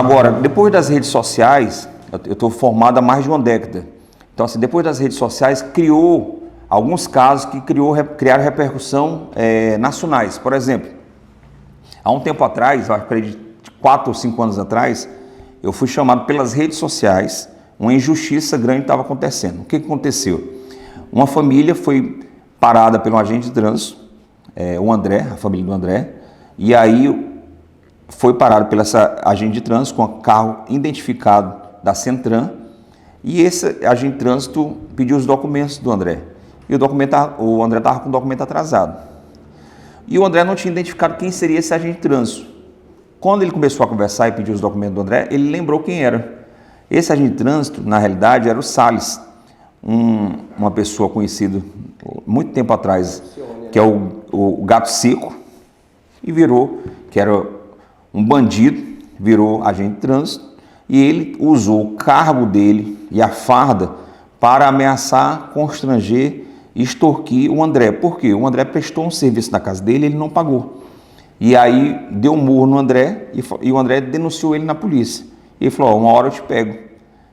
Agora, depois das redes sociais, eu estou formado há mais de uma década. Então, assim, depois das redes sociais, criou alguns casos que criaram repercussão nacionais. Por exemplo, há um tempo atrás, eu acredito 4 ou 5 anos atrás, eu fui chamado pelas redes sociais, uma injustiça grande estava acontecendo. O que aconteceu? Uma família foi parada pelo agente de trânsito, o André, a família do André, e aí foi parado pela agente de trânsito com um carro identificado da Centran, e esse agente de trânsito pediu os documentos do André. E o André estava com o documento atrasado. E o André não tinha identificado quem seria esse agente de trânsito. Quando ele começou a conversar e pediu os documentos do André, ele lembrou quem era. Esse agente de trânsito, na realidade, era o Salles, uma pessoa conhecida muito tempo atrás, que é o Gato Seco, e que era um bandido, virou agente de trânsito, e ele usou o cargo dele e a farda para ameaçar, constranger e extorquir o André. Por quê? O André prestou um serviço na casa dele e ele não pagou. E aí deu um murro no André e o André denunciou ele na polícia. E ele falou, uma hora eu te pego.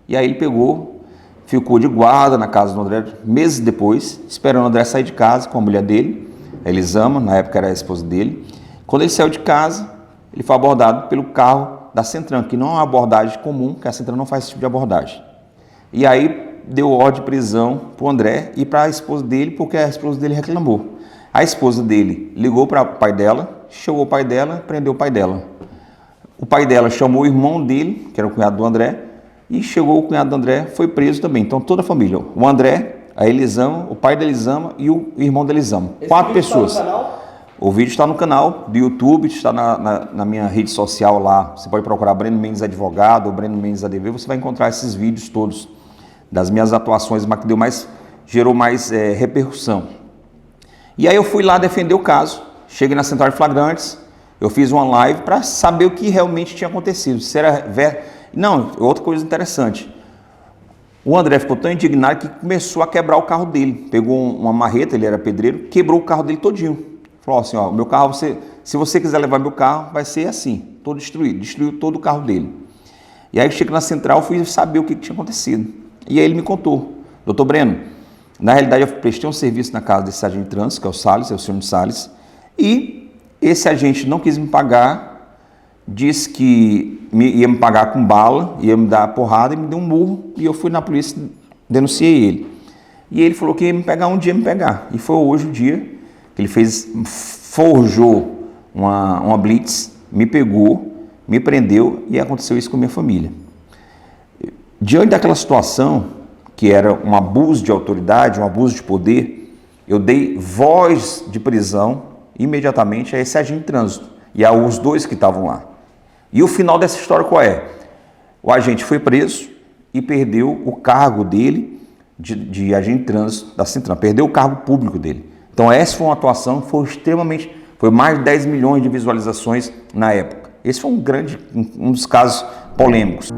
E aí ele pegou, ficou de guarda na casa do André, meses depois, esperando o André sair de casa com a mulher dele, a Elisama, na época era a esposa dele. Quando ele saiu de casa, ele foi abordado pelo carro da Centran, que não é uma abordagem comum, que a Centran não faz esse tipo de abordagem. E aí deu ordem de prisão para o André e para a esposa dele, porque a esposa dele reclamou. A esposa dele ligou para o pai dela, chegou o pai dela, prendeu o pai dela. O pai dela chamou o irmão dele, que era o cunhado do André, e chegou o cunhado do André, foi preso também. Então toda a família, o André, a Elisama, o pai da Elisama e o irmão da Elisama. 4 pessoas. O vídeo está no canal do YouTube, está na minha rede social lá. Você pode procurar Breno Mendes Advogado ou Breno Mendes ADV, você vai encontrar esses vídeos todos das minhas atuações, mas que gerou mais repercussão. E aí eu fui lá defender o caso, cheguei na central de flagrantes, eu fiz uma live para saber o que realmente tinha acontecido. Se era Não, outra coisa interessante. O André ficou tão indignado que começou a quebrar o carro dele. Pegou uma marreta, ele era pedreiro, quebrou o carro dele todinho. Falou assim, ó, meu carro, se você quiser levar meu carro, vai ser assim, todo destruído. Destruiu todo o carro dele. E aí eu cheguei na central, fui saber o que tinha acontecido. E aí ele me contou, doutor Breno, na realidade eu prestei um serviço na casa desse agente de trânsito, que é o Salles, é o senhor Salles, e esse agente não quis me pagar, disse que ia me pagar com bala, ia me dar porrada e me deu um murro, e eu fui na polícia, denunciei ele. E ele falou que ia me pegar um dia, me pegar. E foi hoje o dia que ele forjou uma blitz, me pegou, me prendeu e aconteceu isso com a minha família. Diante daquela situação, que era um abuso de autoridade, um abuso de poder, eu dei voz de prisão imediatamente a esse agente de trânsito e aos 2 que estavam lá. E o final dessa história qual é? O agente foi preso e perdeu o cargo dele de agente de trânsito da Centran, perdeu o cargo público dele. Então essa foi uma atuação que foi mais de 10 milhões de visualizações na época. Esse foi um dos casos polêmicos.